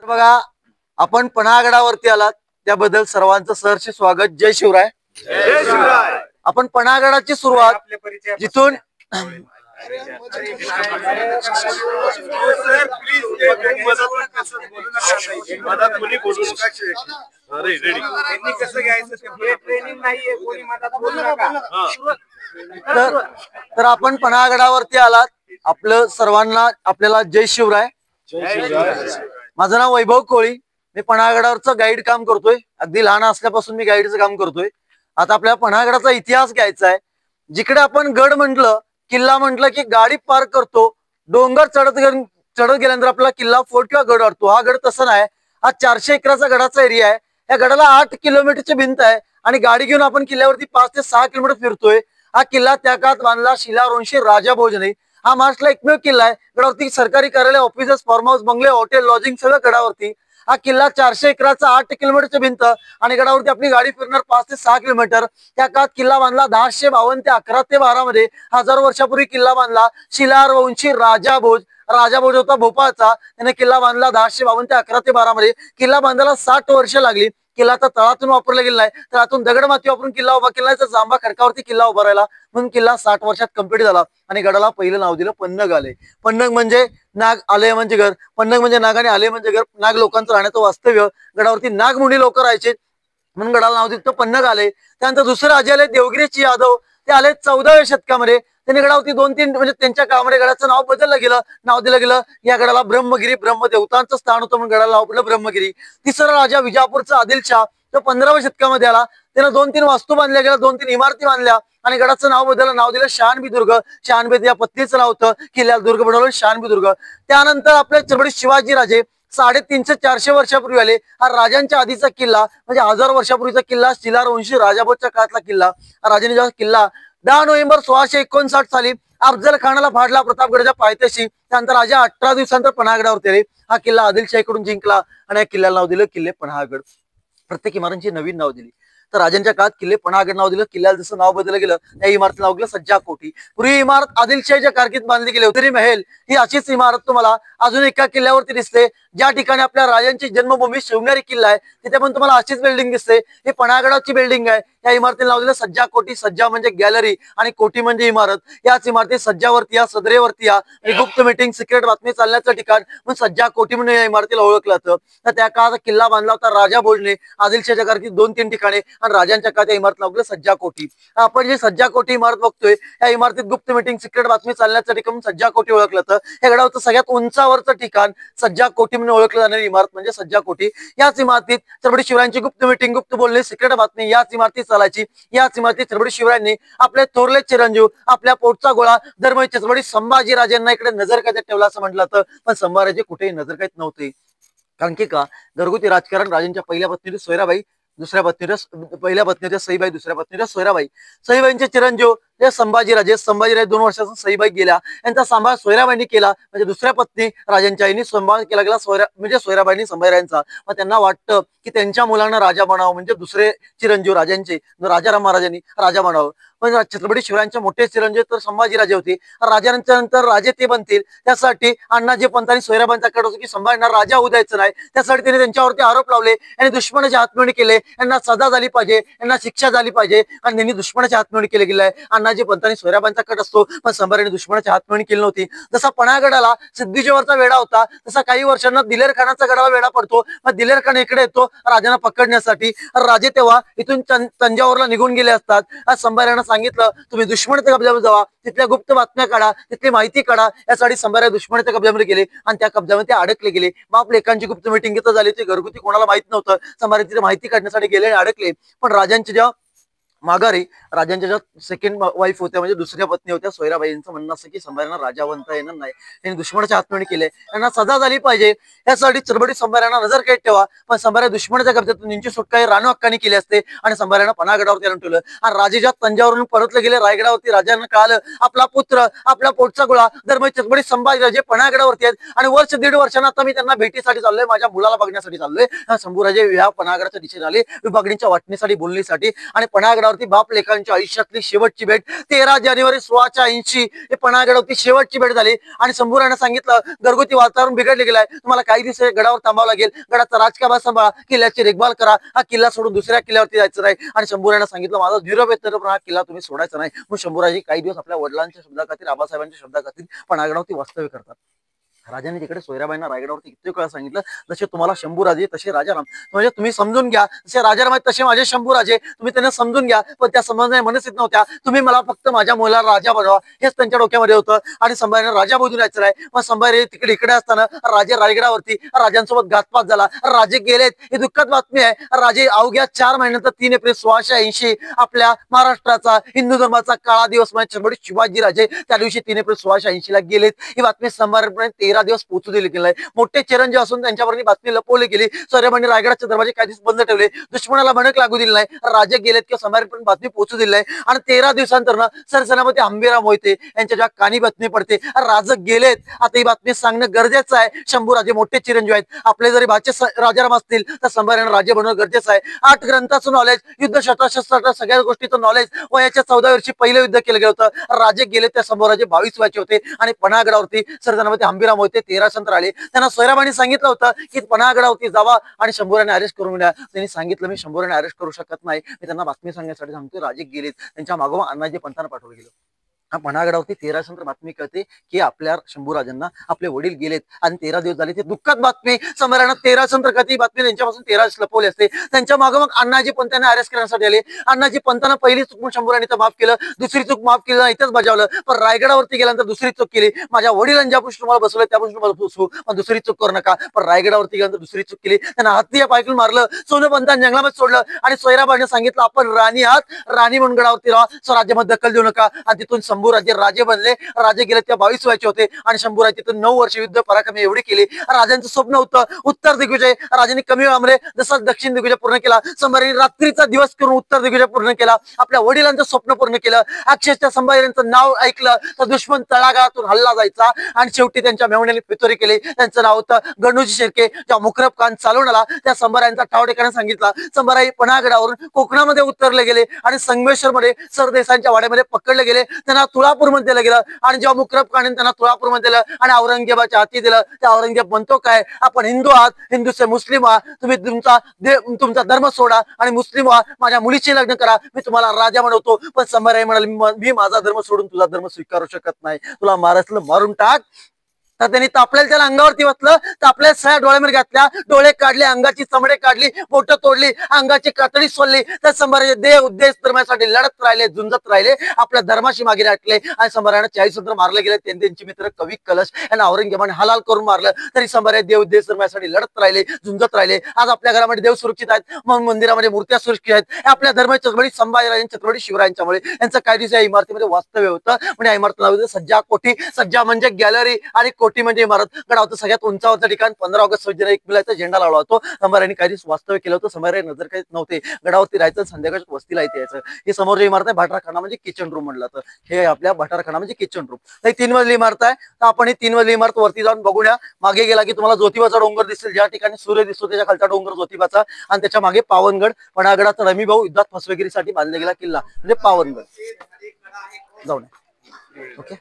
बघा, आपण पन्हागडावरती आलात त्याबद्दल सर्वांचं सहर्ष स्वागत. जय शिवराय. जय शिवराय. आपण पन्हागडाची सुरुवात जिथून तर आपण पन्हागडावरती आलात. आपलं सर्वांना आपल्याला जय शिवराय. माझं नाव वैभव कोळी. मी पन्हागडावरचं गाईड काम करतोय. अगदी लहान असल्यापासून मी गाईडचं काम करतोय. आता आपल्या पन्हागडाचा इतिहास घ्यायचा आहे. जिकडे आपण गड म्हटलं, किल्ला म्हटलं की गाडी पार करतो, डोंगर चढत गेल्यानंतर आपला किल्ला फोर्ट किंवा गड वाटतो. हा गड तसं नाही. हा 400 एकराचा गडाचा एरिया आहे. या गडाला 8 किलोमीटरची भिंत आहे आणि गाडी घेऊन आपण किल्ल्यावरती 5 ते 6 किलोमीटर फिरतोय. हा किल्ला त्या काळात बांधला शिलावंशी राजा भोजने. हा महाराष्ट्रातला एकमेव किल्ला आहे. गडावरती सरकारी कार्यालय, ऑफिसेस, फार्म हाऊस, बंगले, हॉटेल, लॉजिंग सगळं गडावरती. हा किल्ला 400 एकराचा 8 किलोमीटरची भिंत आणि गडावरती आपली गाडी फिरणार 5 ते 6 किलोमीटर. त्या काळात किल्ला बांधला 1052 ते 11 ते 12 मध्ये. हजारो वर्षापूर्वी किल्ला बांधला शिलारवंशी राजा भोज. राजा भोज होता भोपाळचा. त्याने किल्ला बांधला 1052 ते 11 ते 12 मध्ये. किल्ला बांधायला 60 वर्ष लागली. किल्ला आता तळातून वापरला गेला नाही, तळातून दगडमाती वापरून किल्ला उभा केला, तर जांबा खडकावरती किल्ला उभा राहिला. म्हणून किल्ला 60 वर्षात कंप्लीट झाला आणि गडाला पहिलं नाव दिलं पन्नग आले. पन्नग म्हणजे नाग, आलय म्हणजे घर. पन्नग म्हणजे नाग आणि आलय म्हणजे घर. नाग लोकांचं राहण्याचं वास्तव्य. गडावरती नागमुनी लोक राहायचे म्हणून गडाला नाव दिलं पन्नग आले. त्यानंतर दुसरे राजे आले देवगिरीची यादव. ते आले 14व्या शतकामध्ये. त्यांनी गडावरती 2-3 म्हणजे त्यांच्या काळामध्ये गडाचं नाव बदललं गेलं. नाव दिलं गेलं या गडाला ब्रह्मगिरी. ब्रह्मदेवतांचं स्थान होतं म्हणून गडाला नाव पडलं ब्रह्मगिरी. तिसरा राजा विजापूरचा आदिलशाह, तो 15व्या शतकामध्ये आला. त्यानं 2-3 वास्तू बांधल्या गेल्या, 2-3 इमारती बांधल्या आणि गडाचं नाव बदललं. नाव दिलं शहानबी दुर्ग. शहानबी या पत्नीचं नाव होतं. किल्ल्याला दुर्ग बनवलं शहानबी दुर्ग. त्यानंतर आपल्या छत्रपती शिवाजी राजे 350-400 वर्षापूर्वी आले. हा राजांच्या आधीचा किल्ला म्हणजे 1000 वर्षापूर्वीचा किल्ला, शिलारवंशी राजाभोजच्या काळातला किल्ला. राजाने जेव्हा किल्ला 10 नोव्हेंबर 1659 साली अफजल खानाला फाडला प्रतापगडच्या पायथ्याशी. त्यानंतर राजा 18 दिवसांतर पन्हागडावरती आले. हा किल्ला आदिलशाहीकडून जिंकला आणि या किल्ल्याला नाव दिलं किल्ले पन्हागड. प्रत्येक इमारतीची नवीन नाव दिली. तर राजांच्या काळात किल्ले पन्हागड नाव दिलं. किल्ल्याला जसं नाव बदललं गेलं त्या इमारतीला नाव गेलं सज्जा कोठी. पूर्वी इमारत आदिलशाहीच्या कारकीर्दीत बांधली गेली होती. महल ही अशीच इमारत तुम्हाला अजून एका किल्ल्यावरती दिसते. ज्या ठिकाणी आपल्या राजांची जन्मभूमी शिवनेरी किल्ला आहे तिथे पण तुम्हाला अशीच बिल्डिंग दिसते. ही पन्हागडाची बिल्डिंग आहे. या इमारतीला नाव दिलं सज्जा कोठी. सज्जा म्हणजे गॅलरी आणि कोठी म्हणजे इमारत. याच इमारती सज्जावरती या, सदरेवरती या, गुप्त मीटिंग, सिक्रेट बातमी चालण्याचं ठिकाण म्हणून सज्जा कोठी म्हणून या इमारतीला ओळखलं जातं. तर त्या काळात किल्ला बांधला होता राजा भोजने. आदिलशाहीच्या कारकीर्दीत 2-3 ठिकाणे आणि राजांच्या काळात या इमारत नाव दिलं सज्जा कोठी. आपण जे सज्जा कोठी इमारत बघतोय या इमारतीत गुप्त मीटिंग, सिक्रेट बातमी चालण्याचं ठिकाण म्हणून सज्जा कोठी ओळखलं जातं. या गडावरचं सगळ्यात उंचावरचं ठिकाण सज्जा कोठी म्हणून ओळखलं जाणारी इमारत म्हणजे सज्जा कोठी. याच इमारतीत छत्रपती शिवरायांची गुप्त मीटिंग, गुप्त बोलणे, सिक्रेट बातमी याच इमारतीत चालायची. याच इमारतीत छत्रपती शिवरायांनी आपले थोरले चिरंजीव, आपल्या पोटचा गोळा धर्मवीर छत्रपती संभाजी राजांना इकडे नजरकैदेत ठेवला असं म्हटलं जातं. पण संभाजी कुठेही नजरकैद नव्हते. कारण की का घरगुती राजकारण. राजांच्या पहिल्या पत्नी सोयराबाई, दुसऱ्या पत्नीला पहिल्या पत्नीच्या सईबाई, दुसऱ्या पत्नीच्या सोयराबाई. सईबाईंचे चिरंजीव हे संभाजीराजे. 2 वर्षापासून सईबाई गेल्या. यांचा सांभाळ सोयराबाईंनी केला. म्हणजे दुसऱ्या पत्नी राजांच्या आईनी सांभाळ केला गेला म्हणजे सोयराबाईंनी संभाजीराजांचा. मग त्यांना वाटतं की त्यांच्या मुलांना राजा बनावं, म्हणजे दुसरे चिरंजीव राजांचे राजाराम महाराजांनी राजा बनावं. पण छत्रपती शिवरायांचे मोठे चिरंजीव तर संभाजीराजे होते. राजांच्या नंतर राजे ते बनतील. त्यासाठी अण्णाजी पंतांनी सोयराबाईंचा कट होतो की संभाजींना राजा होऊ द्यायचं नाही. त्यासाठी त्यांनी त्यांच्यावरती आरोप लावले आणि दुश्मनाची हातमिळवणी केले. यांना सजा झाली पाहिजे, यांना शिक्षा झाली पाहिजे आणि त्यांनी दुश्मनाची हातमिळवणी केली गेली आहे. अण्णाजी पंतांनी सोयराबाईंचा कट असतो पण संभाजीने दुश्मनाची हातमिळवणी केली नव्हती. जसा पन्हागडाला सिद्धीश्वरचा वेढा होता तसा काही वर्षांना दिलेर खानाचा गडाला वेढा पडतो. मग दिलेर खान इकडे येतो राजांना पकडण्यासाठी. राजे तेव्हा इथून तंजावरला निघून गेले असतात. आज संभाजीराजांना सांगितलं तुम्ही दुश्मनाच्या कब्जामध्ये जावा, तिथल्या गुप्त बातम्या काढा, तिथली माहिती काढा. यासाठी संभाजीराजे दुश्मनाच्या कब्जामध्ये गेले आणि त्या कब्जामध्ये अडकले गेले. बाप लेखांची गुप्त मीटिंग इथं झाली. ते घरगुती कोणाला माहित नव्हतं. संभाजी तिथे माहिती काढण्यासाठी गेले आणि अडकले. पण राजांची जेव्हा माघारी राजांच्या ज्या सेकंड वाईफ होत्या म्हणजे दुसऱ्या पत्नी होत्या सोयराबाईंचं म्हणणं असं की संभाजींना राजा बनता येणार नाही, त्यांनी दुश्मनाच्या हातमिळवणी केले, यांना सजा झाली पाहिजे. यासाठी छत्रपती संभाजींना नजरकैद ठेवा. पण संभाजी दुश्मनाच्या कब्जातून यांची सुटका राणू हक्कांनी केली असते आणि संभाजींना पन्हागडावरती आणून ठेवलं. आणि राजे ज्या तंजावरून परतले गेले रायगडावरती, राजांना कळालं आपला पुत्र, आपला पोटचा गोळा धर्मवीर छत्रपती संभाजीराजे पन्हागडावरती आहेत आणि वर्ष 1.5 वर्षांना आता मी त्यांना भेटीसाठी चाललोय, माझ्या मुलाला बघण्यासाठी चाललोय. शंभूराजे या पन्हागडाच्या दिशेने आले विभागणीच्या वाटणीसाठी, बोलणीसाठी आणि पन्हागडा पन्हाळगडावरती बाप लेकांच्या आयुष्यातली शेवटची भेट 13 जानेवारी 1680 हे पन्हाळगडावरती शेवटची भेट झाली. आणि शंभूराने सांगितलं घरगुती वातावरण बिघडले गेलाय, तुम्हाला काही दिवस गडावर थांबावं लागेल, गडाचा राजकारभार सांभाळा, किल्ल्याची देखभाल करा, हा किल्ला सोडून दुसऱ्या किल्ल्यावरती जायचं नाही. आणि शंभूराने सांगितलं माझा निरोप येतो पण हा किल्ला तुम्ही सोडायचा नाही. मग शंभूराजी काही दिवस आपल्या वडिलांच्या शब्दाखातीर आबासाहेबांच्या शब्दाखातीर पन्हाळगडावरती वास्तव्य करतात. राजाने तिकडे सोयराबाईंना रायगडावरती कित्येक वेळा सांगितलं जसे तुम्हाला शंभूराजे तसे राजाराम, म्हणजे तुम्ही समजून घ्या, जसे राजाराम आहेत तसे माझे शंभूराजे, तुम्ही त्यांना समजून घ्या. पण त्या समजण्या मनस्थित नव्हत्या. तुम्ही मला फक्त माझ्या मुलाला राजा बनवा हेच त्यांच्या डोक्यामध्ये होतं. आणि संभाजीने राजा बोलून यायचं नाही. मग संभाजी इकडे असताना राजे रायगडावरती राजांसोबत घातपात झाला, राजे गेलेत ही दुःखद बातमी आहे. राजे अवघ्या 4 महिन्यानंतर 3 एप्रिल 1680 आपल्या महाराष्ट्राचा हिंदू धर्माचा काळा दिवस म्हणजे छत्रपती शिवाजी राजे त्या दिवशी 3 एप्रिल 1680 ला गेलेत. ही बातमी संभाजीपर्यंत 13 दिवस पोहोचू दिली गेलाय. मोठे चिरंजीव असून त्यांच्यापर्यंत बातमी लपवली गेली. सोयराबाईंनी रायगडाचे दरवाजे काही दिवस बंद ठेवले, दुश्मनाला भनक लागू दिली नाही, राजे गेलेत किंवा संभाजीपर्यंत बातमी पोहोचू दिली नाही. आणि 13 दिवसांतर सरसेनापती हंबीरराव मोहिते यांच्या ज्या कानी बातमी पडते राजे गेलेत, आता ही बातमी सांगणं गरजेचं आहे. शंभूराजे मोठे चिरंजीव आहेत, आपले जरी भाचे राजाराम असतील तर संभाजीने राजे बनवणं गरजेचं आहे. 8 ग्रंथाचं नॉलेज, युद्ध शस्त्र सगळ्या गोष्टीचं नॉलेज, वयाच्या 14 वर्षी पहिलं युद्ध केलं गेलं होतं. राजे गेले त्या शंभूराजे 22 वर्षाचे होते. आणि पन्हाळगडावरती सरसेनापती हंबीरराव मोहिते 13 संतर आले. त्यांना सोयराबाईंनी सांगितलं होतं की पन्हाळगडावरती जावा आणि शंभूराने अरेस्ट करून घ्या. त्यांनी सांगितलं मी शंभूराने अरेस्ट करू शकत नाही, मी त्यांना बातमी सांगण्यासाठी सांगतो राजे गेलेत. त्यांच्या मागोमाग अण्णाजी पंतांना पाठवलं गेलं. पन्हाळगडावरती 13 संतर बातमी कळते की आपल्या शंभूराजांना आपले वडील गेलेत आणि 13 दिवस झाले. ती दुःखद बातमी संभाजींना 13 संतर कळते. बातमी त्यांच्यापासून 13 लपवले असते. त्यांच्या मागोमाग अण्णाजी पंतांना अरेस्ट करण्यासाठी आले. अण्णाजी पंतांना पहिली चूक शंभूराने तर माफ केलं, दुसरी चूक माफ केलं इथेच बजावलं. पण रायगडावरती गेल्यानंतर दुसरी चूक केली. माझ्या वडिलांनी ज्या तुम्हाला बसवलं त्यापासून तुम्हाला बसवू, पण दुसरी चूक करू नका. पण रायगडावरती गेल्यानंतर दुसरी चूक केली, त्यांना हत्ती पायकून मारलं, सोनं पंतांना जंगलामध्ये सोडलं. आणि सोयराबाईने सांगितलं आपण राणी आहात, राणी म्हणून गडावरती राहा, स्वराज्यामध्ये दखल देऊ नका. आणि तिथून शंभूराजे राजे बनले. राजे गेले त्या 22 वयाचे होते. आणि शंभूराज तिथून 9 वर्ष युद्ध पराक्रमी एवढी केली. राजांचं स्वप्न होतं उत्तर दिग्विजय, राजांनी कमी वेळामध्ये जसं दक्षिण दिग्विजय पूर्ण केला, संभाजीने रात्रीचा दिवस करून उत्तर दिग्विजय पूर्ण केला. आपल्या वडिलांचं स्वप्न पूर्ण केलं. अक्षरशः संभाजींचं नाव ऐकलं तर दुश्मन तळागाळातून हल्ला जायचा. आणि शेवटी त्यांच्या मेवण्याने पितोरी केली. त्यांचं नाव होतं गणूजी शिर्के. त्या मुखरब खान चालून आला, त्या संभाजींचा ठाव ठिकाणा सांगितला. संभाजी पन्हाळगडावरून कोकणामध्ये उतरले गेले आणि संगमेश्वर मध्ये सरदेसांच्या वाड्यामध्ये पकडले गेले. त्यांना तुळापूरमध्ये दिलं गेलं. आणि जेव्हा मुकरब खान त्यांना तुळापूरमध्ये दिलं आणि औरंगजेबाच्या हाती दिलं, त्या औरंगजेब म्हणतो काय आपण हिंदू आहात, हिंदूचे मुस्लिम आहात, तुम्ही तुमचा धर्म सोडा आणि मुस्लिम व्हा, माझ्या मुलीची लग्न करा, मी तुम्हाला राजा बनवतो. पण संभाजी म्हणाले मी माझा धर्म सोडून तुझा धर्म स्वीकारू शकत नाही, तुला मारायचं मारून टाक. तर त्यांनी तापलेल्या त्याला अंगावरती बसलं, तापल्या सह्या डोळ्यामध्ये घातल्या, डोळे काढले, अंगाची चमडे काढली, बोटं तोडली, अंगाची कातडी सोडली. त्या संभाजी देव उद्देश धर्मासाठी लढत राहिले, झुंजत राहिले, आपल्या धर्माशी मागे टाकले. आणि संभाजीने 40 नंतर मारले गेले. त्यांचे मित्र कवी कलश यांना औरंगजेबाने हलाल करून मारलं. तरी संभाजी देव उद्देश धर्मासाठी लढत राहिले, झुंजत राहिले. आज आपल्या घरामध्ये देव सुरक्षित आहेत, मग मंदिरामध्ये मूर्त्या सुरक्षित आहेत. आपल्या धर्माच्या छत्रपती संभाजीराजे छत्रपती शिवरायांच्यामुळे यांचं काही दिवस या इमारतीमध्ये वास्तव्य होतं. म्हणजे या इमारतीला नाव होतं सज्जा कोठी. सज्जा म्हणजे गॅलरी आणि कोठी म्हणजे इमारत. गडावरचं सगळ्यात उंचावरचं ठिकाण 15 ऑगस्ट 1901 झेंडा लावला होतो. संभाजींनी काही दिवस वास्तव्य केलं होतं. संभाजी नजर काही नव्हते, गडावरती राहायचं, संध्याकाळच्या वस्तीला इथे यायचं. ही समोर जी इमारत आहे भाटारखाना म्हणजे किचन रूम म्हणलं तर हे आपल्या भाटारखाना म्हणजे किचन रूम. ही 3 मजली इमारत आहे. तर आपण ही 3 मजली इमारत वरती जाऊन बघूया. मागे गेला की तुम्हाला ज्योतिबाचा डोंगर दिसेल, ज्या ठिकाणी सूर्य दिसतो त्याच्या खालचा डोंगर ज्योतिबाचा, आणि त्याच्या मागे पावनगड, पन्हाळगडाचा रमीभाऊ युद्धात फसवेगिरीसाठी बांधला गेला किल्ला म्हणजे पावनगड. जाऊन ओके.